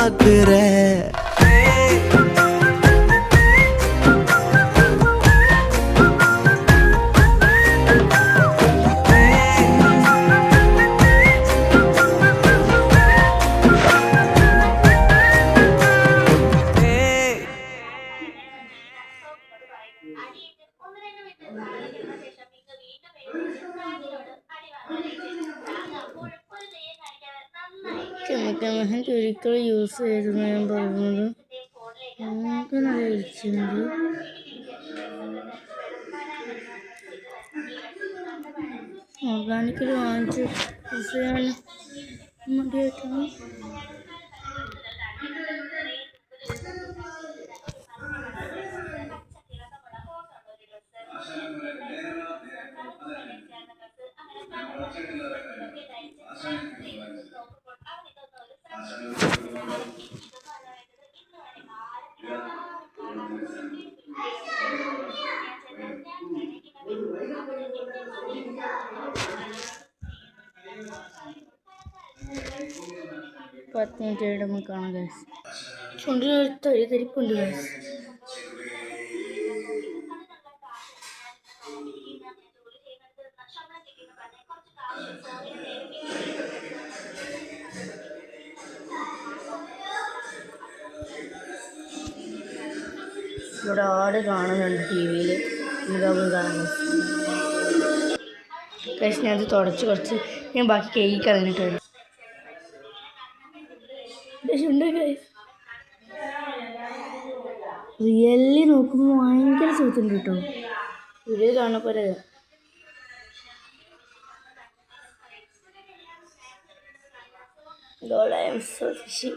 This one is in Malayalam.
பாக்குற കെമിക്കൽ മെഹന്റ് ഒരിക്കലും യൂസ് ചെയ്തെന്ന് ഞാൻ പറയുന്നത് അങ്ങനെ വിളിച്ചിട്ടുണ്ട്. ഓർഗാനിക്കൽ വാങ്ങിച്ച് യൂസ് ചെയ്യാൻ മതിയായിട്ടാണ്. പത്തിനിട്ട് കാണാം ഗൈസ്. ചുണ്ടിലൊരു തരിപ്പുണ്ട് ഗൈസ്. ഇവിടെ ആട് കാണുന്നുണ്ട് ടി വിയിൽ. ഇതാവും കാണാൻ ഗൈസ്. ഞാനത് തുടച്ച് കുറച്ച് ഞാൻ ബാക്കി കേക്ക് കളഞ്ഞിട്ട് വരും. ഉണ്ട് ഗൈസ്. റിയലി നോക്കുമ്പോൾ ഭയങ്കര സുഖത്തുണ്ട് കേട്ടോ. വീഡിയോ കാണുമ്പോൾ I am so fishy.